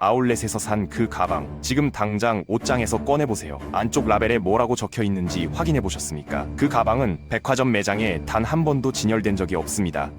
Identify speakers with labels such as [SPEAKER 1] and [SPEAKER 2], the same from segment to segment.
[SPEAKER 1] 아울렛에서 산 그 가방, 지금 당장 옷장에서 꺼내보세요. 안쪽 라벨에 뭐라고 적혀 있는지 확인해보셨습니까? 그 가방은 백화점 매장에 단 한 번도 진열된 적이 없습니다.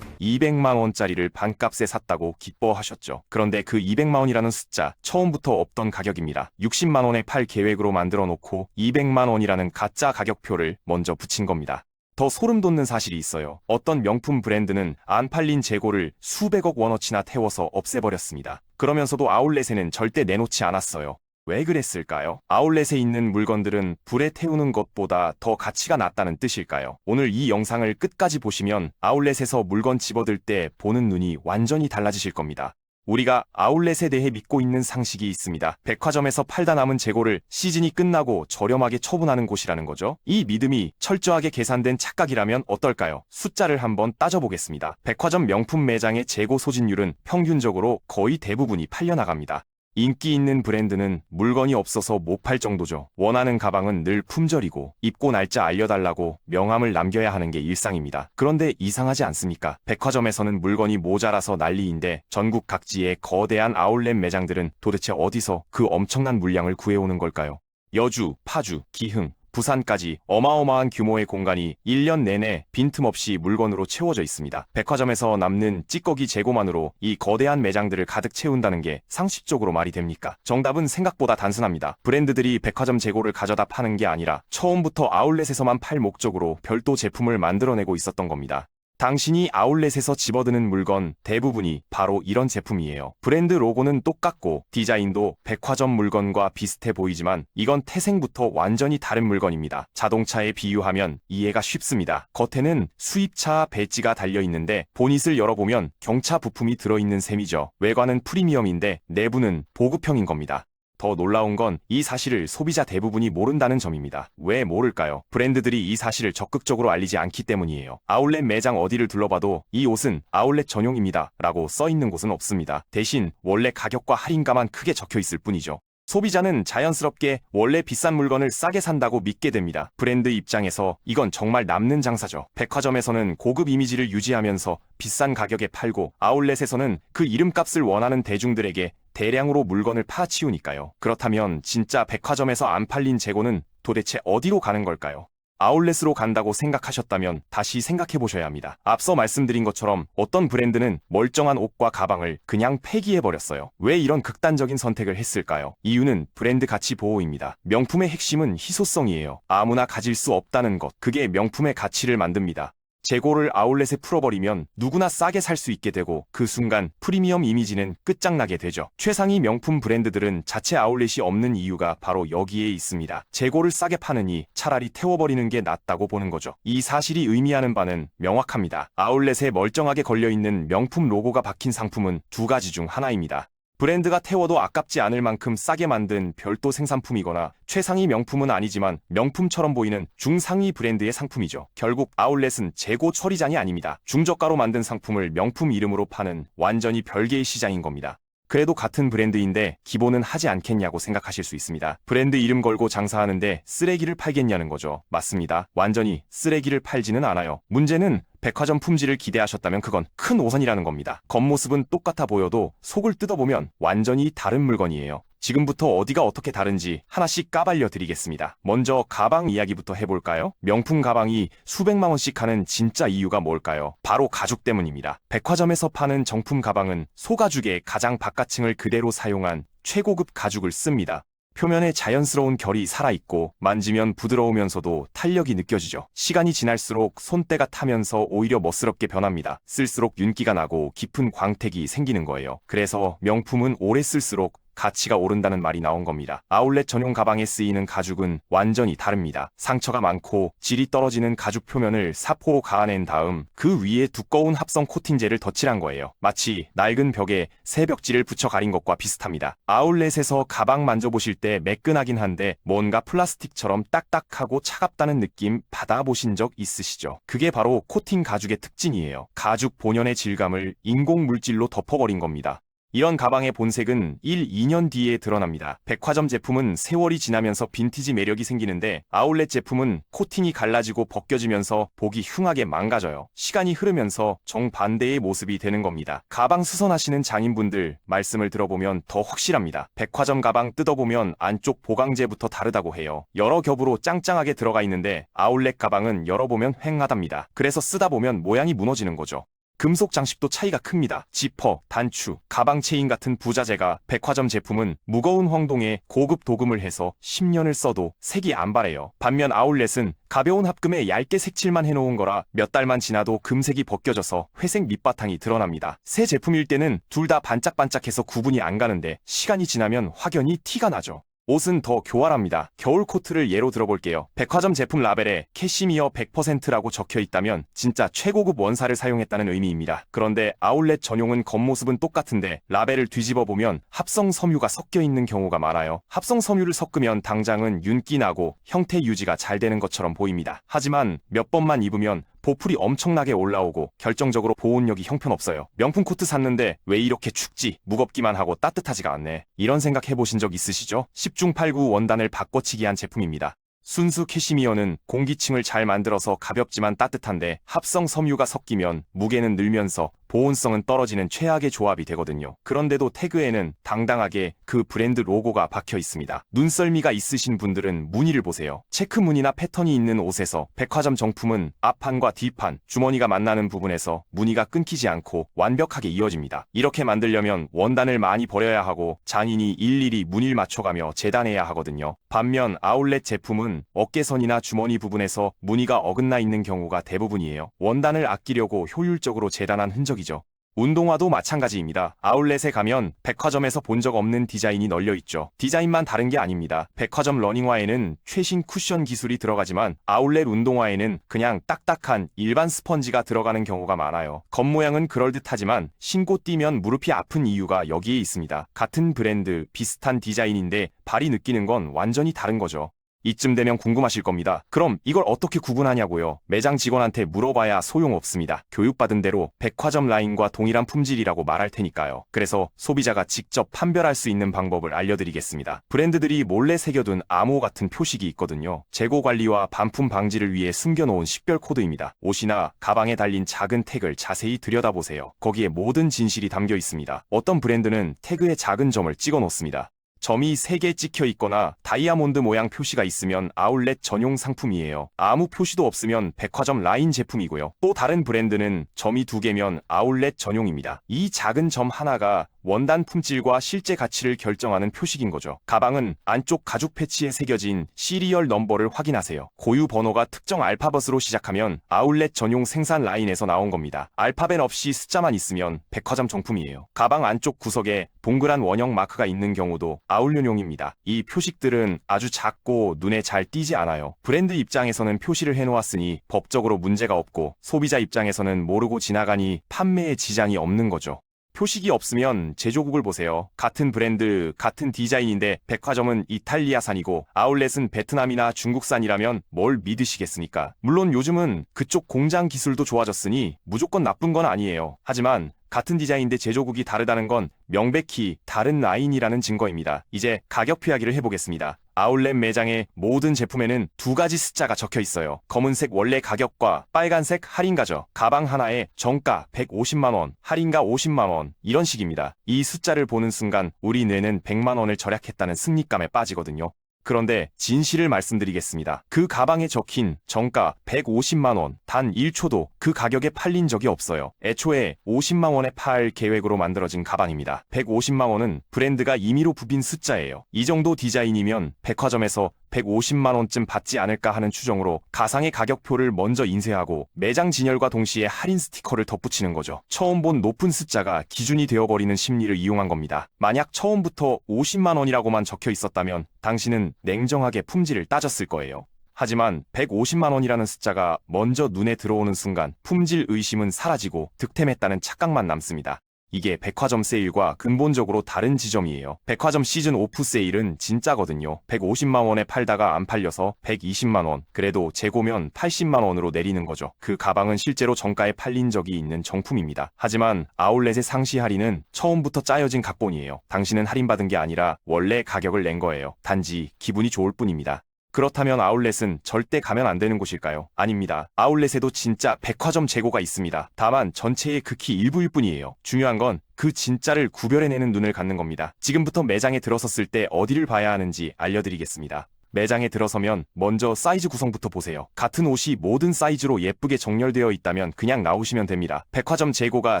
[SPEAKER 1] 200만 원짜리를 반값에 샀다고 기뻐하셨죠. 그런데 그 200만 원이라는 숫자, 처음부터 없던 가격입니다. 60만 원에 팔 계획으로 만들어 놓고 200만 원이라는 가짜 가격표를 먼저 붙인 겁니다. 더 소름 돋는 사실이 있어요. 어떤 명품 브랜드는 안 팔린 재고를 수백억 원어치나 태워서 없애버렸습니다. 그러면서도 아울렛에는 절대 내놓지 않았어요. 왜 그랬을까요? 아울렛에 있는 물건들은 불에 태우는 것보다 더 가치가 낮다는 뜻일까요? 오늘 이 영상을 끝까지 보시면 아울렛에서 물건 집어들 때 보는 눈이 완전히 달라지실 겁니다. 우리가 아울렛에 대해 믿고 있는 상식이 있습니다. 백화점에서 팔다 남은 재고를 시즌이 끝나고 저렴하게 처분하는 곳이라는 거죠. 이 믿음이 철저하게 계산된 착각이라면 어떨까요? 숫자를 한번 따져보겠습니다. 백화점 명품 매장의 재고 소진율은 평균적으로 거의 대부분이 팔려나갑니다. 인기 있는 브랜드는 물건이 없어서 못 팔 정도죠. 원하는 가방은 늘 품절이고 입고 날짜 알려달라고 명함을 남겨야 하는 게 일상입니다. 그런데 이상하지 않습니까? 백화점에서는 물건이 모자라서 난리인데 전국 각지의 거대한 아울렛 매장들은 도대체 어디서 그 엄청난 물량을 구해오는 걸까요? 여주, 파주, 기흥, 부산까지 어마어마한 규모의 공간이 1년 내내 빈틈없이 물건으로 채워져 있습니다. 백화점에서 남는 찌꺼기 재고만으로 이 거대한 매장들을 가득 채운다는 게 상식적으로 말이 됩니까? 정답은 생각보다 단순합니다. 브랜드들이 백화점 재고를 가져다 파는 게 아니라 처음부터 아울렛에서만 팔 목적으로 별도 제품을 만들어내고 있었던 겁니다. 당신이 아울렛에서 집어드는 물건 대부분이 바로 이런 제품이에요. 브랜드 로고는 똑같고 디자인도 백화점 물건과 비슷해 보이지만 이건 태생부터 완전히 다른 물건입니다. 자동차에 비유하면 이해가 쉽습니다. 겉에는 수입차 배지가 달려있는데 보닛을 열어보면 경차 부품이 들어있는 셈이죠. 외관은 프리미엄인데 내부는 보급형인 겁니다. 더 놀라운 건 이 사실을 소비자 대부분이 모른다는 점입니다. 왜 모를까요? 브랜드들이 이 사실을 적극적으로 알리지 않기 때문이에요. 아울렛 매장 어디를 둘러봐도 이 옷은 아울렛 전용입니다 라고 써있는 곳은 없습니다. 대신 원래 가격과 할인가만 크게 적혀 있을 뿐이죠. 소비자는 자연스럽게 원래 비싼 물건을 싸게 산다고 믿게 됩니다. 브랜드 입장에서 이건 정말 남는 장사죠. 백화점에서는 고급 이미지를 유지하면서 비싼 가격에 팔고 아울렛에서는 그 이름값을 원하는 대중들에게 대량으로 물건을 파치우니까요. 그렇다면 진짜 백화점에서 안 팔린 재고는 도대체 어디로 가는 걸까요? 아울렛으로 간다고 생각하셨다면 다시 생각해보셔야 합니다. 앞서 말씀드린 것처럼 어떤 브랜드는 멀쩡한 옷과 가방을 그냥 폐기해버렸어요. 왜 이런 극단적인 선택을 했을까요? 이유는 브랜드 가치 보호입니다. 명품의 핵심은 희소성이에요. 아무나 가질 수 없다는 것, 그게 명품의 가치를 만듭니다. 재고를 아울렛에 풀어버리면 누구나 싸게 살 수 있게 되고 그 순간 프리미엄 이미지는 끝장나게 되죠. 최상위 명품 브랜드들은 자체 아울렛이 없는 이유가 바로 여기에 있습니다. 재고를 싸게 파느니 차라리 태워버리는 게 낫다고 보는 거죠. 이 사실이 의미하는 바는 명확합니다. 아울렛에 멀쩡하게 걸려있는 명품 로고가 박힌 상품은 두 가지 중 하나입니다. 브랜드가 태워도 아깝지 않을 만큼 싸게 만든 별도 생산품이거나 최상위 명품은 아니지만 명품처럼 보이는 중상위 브랜드의 상품이죠. 결국 아울렛은 재고 처리장이 아닙니다. 중저가로 만든 상품을 명품 이름으로 파는 완전히 별개의 시장인 겁니다. 그래도 같은 브랜드인데 기본은 하지 않겠냐고 생각하실 수 있습니다. 브랜드 이름 걸고 장사하는데 쓰레기를 팔겠냐는 거죠. 맞습니다. 완전히 쓰레기를 팔지는 않아요. 문제는 백화점 품질을 기대하셨다면 그건 큰 오산이라는 겁니다. 겉모습은 똑같아 보여도 속을 뜯어보면 완전히 다른 물건이에요. 지금부터 어디가 어떻게 다른지 하나씩 까발려 드리겠습니다. 먼저 가방 이야기부터 해볼까요? 명품 가방이 수백만 원씩 하는 진짜 이유가 뭘까요? 바로 가죽 때문입니다. 백화점에서 파는 정품 가방은 소가죽의 가장 바깥층을 그대로 사용한 최고급 가죽을 씁니다. 표면에 자연스러운 결이 살아있고 만지면 부드러우면서도 탄력이 느껴지죠. 시간이 지날수록 손때가 타면서 오히려 멋스럽게 변합니다. 쓸수록 윤기가 나고 깊은 광택이 생기는 거예요. 그래서 명품은 오래 쓸수록 가치가 오른다는 말이 나온 겁니다. 아울렛 전용 가방에 쓰이는 가죽은 완전히 다릅니다. 상처가 많고 질이 떨어지는 가죽 표면을 사포로 가아낸 다음 그 위에 두꺼운 합성 코팅제를 덧칠한 거예요. 마치 낡은 벽에 새벽지를 붙여 가린 것과 비슷합니다. 아울렛에서 가방 만져보실 때 매끈하긴 한데 뭔가 플라스틱처럼 딱딱하고 차갑다는 느낌 받아보신 적 있으시죠? 그게 바로 코팅 가죽의 특징이에요. 가죽 본연의 질감을 인공 물질로 덮어버린 겁니다. 이런 가방의 본색은 1, 2년 뒤에 드러납니다. 백화점 제품은 세월이 지나면서 빈티지 매력이 생기는데 아울렛 제품은 코팅이 갈라지고 벗겨지면서 보기 흉하게 망가져요. 시간이 흐르면서 정반대의 모습이 되는 겁니다. 가방 수선하시는 장인분들 말씀을 들어보면 더 확실합니다. 백화점 가방 뜯어보면 안쪽 보강재부터 다르다고 해요. 여러 겹으로 짱짱하게 들어가 있는데 아울렛 가방은 열어보면 휑하답니다. 그래서 쓰다 보면 모양이 무너지는 거죠. 금속 장식도 차이가 큽니다. 지퍼, 단추, 가방 체인 같은 부자재가 백화점 제품은 무거운 황동에 고급 도금을 해서 10년을 써도 색이 안 바래요. 반면 아울렛은 가벼운 합금에 얇게 색칠만 해놓은 거라 몇 달만 지나도 금색이 벗겨져서 회색 밑바탕이 드러납니다. 새 제품일 때는 둘 다 반짝반짝해서 구분이 안 가는데 시간이 지나면 확연히 티가 나죠. 옷은 더 교활합니다. 겨울 코트를 예로 들어볼게요. 백화점 제품 라벨에 캐시미어 100%라고 적혀 있다면 진짜 최고급 원사를 사용했다는 의미입니다. 그런데 아울렛 전용은 겉모습은 똑같은데 라벨을 뒤집어 보면 합성 섬유가 섞여 있는 경우가 많아요. 합성 섬유를 섞으면 당장은 윤기 나고 형태 유지가 잘 되는 것처럼 보입니다. 하지만 몇 번만 입으면 보풀이 엄청나게 올라오고 결정적으로 보온력이 형편없어요. 명품 코트 샀는데 왜 이렇게 춥지? 무겁기만 하고 따뜻하지가 않네. 이런 생각 해보신 적 있으시죠? 10중 8구 원단을 바꿔치기 한 제품입니다. 순수 캐시미어는 공기층을 잘 만들어서 가볍지만 따뜻한데 합성 섬유가 섞이면 무게는 늘면서 보온성은 떨어지는 최악의 조합이 되거든요. 그런데도 태그에는 당당하게 그 브랜드 로고가 박혀 있습니다. 눈썰미가 있으신 분들은 무늬를 보세요. 체크 무늬나 패턴이 있는 옷에서 백화점 정품은 앞판과 뒷판, 주머니가 만나는 부분에서 무늬가 끊기지 않고 완벽하게 이어집니다. 이렇게 만들려면 원단을 많이 버려야 하고 장인이 일일이 무늬를 맞춰가며 재단해야 하거든요. 반면 아울렛 제품은 어깨선이나 주머니 부분에서 무늬가 어긋나 있는 경우가 대부분이에요. 원단을 아끼려고 효율적으로 재단한 흔적이죠. 운동화도 마찬가지입니다. 아울렛에 가면 백화점에서 본 적 없는 디자인이 널려 있죠. 디자인만 다른 게 아닙니다. 백화점 러닝화에는 최신 쿠션 기술이 들어가지만 아울렛 운동화에는 그냥 딱딱한 일반 스펀지가 들어가는 경우가 많아요. 겉모양은 그럴듯하지만 신고 뛰면 무릎이 아픈 이유가 여기에 있습니다. 같은 브랜드, 비슷한 디자인인데 발이 느끼는 건 완전히 다른 거죠. 이쯤 되면 궁금하실 겁니다. 그럼 이걸 어떻게 구분하냐고요? 매장 직원한테 물어봐야 소용없습니다. 교육받은 대로 백화점 라인과 동일한 품질이라고 말할 테니까요. 그래서 소비자가 직접 판별할 수 있는 방법을 알려드리겠습니다. 브랜드들이 몰래 새겨둔 암호 같은 표식이 있거든요. 재고 관리와 반품 방지를 위해 숨겨놓은 식별 코드입니다. 옷이나 가방에 달린 작은 태그를 자세히 들여다보세요. 거기에 모든 진실이 담겨 있습니다. 어떤 브랜드는 태그에 작은 점을 찍어 놓습니다. 점이 3개 찍혀 있거나 다이아몬드 모양 표시가 있으면 아울렛 전용 상품이에요. 아무 표시도 없으면 백화점 라인 제품이고요. 또 다른 브랜드는 점이 2개면 아울렛 전용입니다. 이 작은 점 하나가 원단 품질과 실제 가치를 결정하는 표식인 거죠. 가방은 안쪽 가죽 패치에 새겨진 시리얼 넘버를 확인하세요. 고유 번호가 특정 알파벳으로 시작하면 아울렛 전용 생산 라인에서 나온 겁니다. 알파벳 없이 숫자만 있으면 백화점 정품이에요. 가방 안쪽 구석에 동그란 원형 마크가 있는 경우도 아울렛용입니다. 이 표식들은 아주 작고 눈에 잘 띄지 않아요. 브랜드 입장에서는 표시를 해놓았으니 법적으로 문제가 없고 소비자 입장에서는 모르고 지나가니 판매에 지장이 없는 거죠. 표식이 없으면 제조국을 보세요. 같은 브랜드, 같은 디자인인데 백화점은 이탈리아산이고 아울렛은 베트남이나 중국산이라면 뭘 믿으시겠습니까? 물론 요즘은 그쪽 공장 기술도 좋아졌으니 무조건 나쁜 건 아니에요. 하지만 같은 디자인인데 제조국이 다르다는 건 명백히 다른 라인이라는 증거입니다. 이제 가격 이야기를 해보겠습니다. 아울렛 매장의 모든 제품에는 2가지 숫자가 적혀 있어요. 검은색 원래 가격과 빨간색 할인가죠. 가방 하나에 정가 150만원, 할인가 50만원 이런 식입니다. 이 숫자를 보는 순간 우리 뇌는 100만원을 절약했다는 승리감에 빠지거든요. 그런데 진실을 말씀드리겠습니다. 그 가방에 적힌 정가 150만원, 단 1초도 그 가격에 팔린 적이 없어요. 애초에 50만원에 팔 계획으로 만들어진 가방입니다. 150만원은 브랜드가 임의로 부빈 숫자예요. 이 정도 디자인이면 백화점에서 150만원쯤 받지 않을까 하는 추정으로 가상의 가격표를 먼저 인쇄하고 매장 진열과 동시에 할인 스티커를 덧붙이는 거죠. 처음 본 높은 숫자가 기준이 되어버리는 심리를 이용한 겁니다. 만약 처음부터 50만원이라고만 적혀 있었다면 당신은 냉정하게 품질을 따졌을 거예요. 하지만 150만원이라는 숫자가 먼저 눈에 들어오는 순간 품질 의심은 사라지고 득템했다는 착각만 남습니다. 이게 백화점 세일과 근본적으로 다른 지점이에요. 백화점 시즌 오프 세일은 진짜거든요. 150만 원에 팔다가 안 팔려서 120만 원, 그래도 재고면 80만 원으로 내리는 거죠. 그 가방은 실제로 정가에 팔린 적이 있는 정품입니다. 하지만 아울렛의 상시 할인은 처음부터 짜여진 각본이에요. 당신은 할인받은 게 아니라 원래 가격을 낸 거예요. 단지 기분이 좋을 뿐입니다. 그렇다면 아울렛은 절대 가면 안 되는 곳일까요? 아닙니다. 아울렛에도 진짜 백화점 재고가 있습니다. 다만 전체의 극히 일부일 뿐이에요. 중요한 건 그 진짜를 구별해내는 눈을 갖는 겁니다. 지금부터 매장에 들어섰을 때 어디를 봐야 하는지 알려드리겠습니다. 매장에 들어서면 먼저 사이즈 구성부터 보세요. 같은 옷이 모든 사이즈로 예쁘게 정렬되어 있다면 그냥 나오시면 됩니다. 백화점 재고가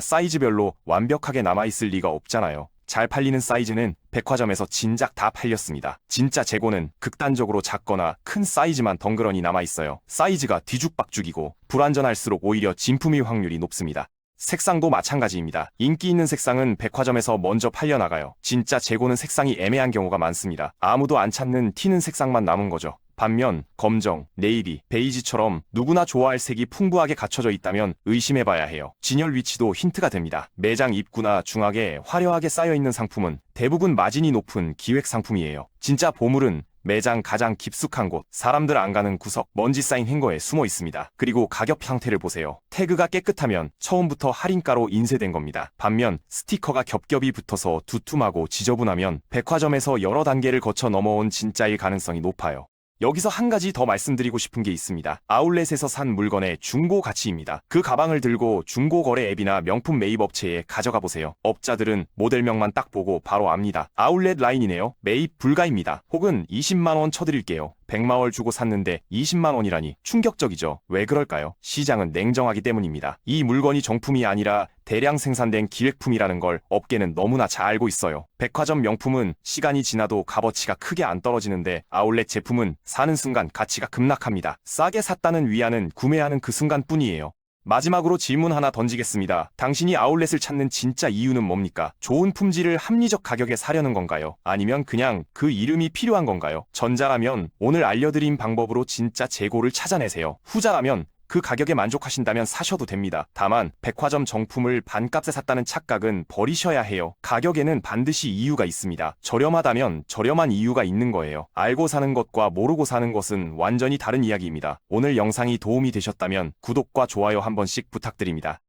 [SPEAKER 1] 사이즈별로 완벽하게 남아있을 리가 없잖아요. 잘 팔리는 사이즈는 백화점에서 진작 다 팔렸습니다. 진짜 재고는 극단적으로 작거나 큰 사이즈만 덩그러니 남아있어요. 사이즈가 뒤죽박죽이고 불완전할수록 오히려 진품일 확률이 높습니다. 색상도 마찬가지입니다. 인기 있는 색상은 백화점에서 먼저 팔려나가요. 진짜 재고는 색상이 애매한 경우가 많습니다. 아무도 안 찾는 튀는 색상만 남은 거죠. 반면 검정, 네이비, 베이지처럼 누구나 좋아할 색이 풍부하게 갖춰져 있다면 의심해봐야 해요. 진열 위치도 힌트가 됩니다. 매장 입구나 중앙에 화려하게 쌓여있는 상품은 대부분 마진이 높은 기획 상품이에요. 진짜 보물은 매장 가장 깊숙한 곳, 사람들 안 가는 구석, 먼지 쌓인 행거에 숨어 있습니다. 그리고 가격 상태를 보세요. 태그가 깨끗하면 처음부터 할인가로 인쇄된 겁니다. 반면 스티커가 겹겹이 붙어서 두툼하고 지저분하면 백화점에서 여러 단계를 거쳐 넘어온 진짜일 가능성이 높아요. 여기서 한 가지 더 말씀드리고 싶은 게 있습니다. 아울렛에서 산 물건의 중고 가치입니다. 그 가방을 들고 중고 거래 앱이나 명품 매입 업체에 가져가 보세요. 업자들은 모델명만 딱 보고 바로 압니다. 아울렛 라인이네요. 매입 불가입니다. 혹은 20만 원 쳐드릴게요. 100만 원 주고 샀는데 20만 원이라니 충격적이죠. 왜 그럴까요? 시장은 냉정하기 때문입니다. 이 물건이 정품이 아니라 대량 생산된 기획품이라는 걸 업계는 너무나 잘 알고 있어요. 백화점 명품은 시간이 지나도 값어치가 크게 안 떨어지는데 아울렛 제품은 사는 순간 가치가 급락합니다. 싸게 샀다는 위안은 구매하는 그 순간뿐이에요. 마지막으로 질문 하나 던지겠습니다. 당신이 아울렛을 찾는 진짜 이유는 뭡니까? 좋은 품질을 합리적 가격에 사려는 건가요? 아니면 그냥 그 이름이 필요한 건가요? 전자라면 오늘 알려드린 방법으로 진짜 재고를 찾아내세요. 후자라면 그 가격에 만족하신다면 사셔도 됩니다. 다만 백화점 정품을 반값에 샀다는 착각은 버리셔야 해요. 가격에는 반드시 이유가 있습니다. 저렴하다면 저렴한 이유가 있는 거예요. 알고 사는 것과 모르고 사는 것은 완전히 다른 이야기입니다. 오늘 영상이 도움이 되셨다면 구독과 좋아요 한 번씩 부탁드립니다.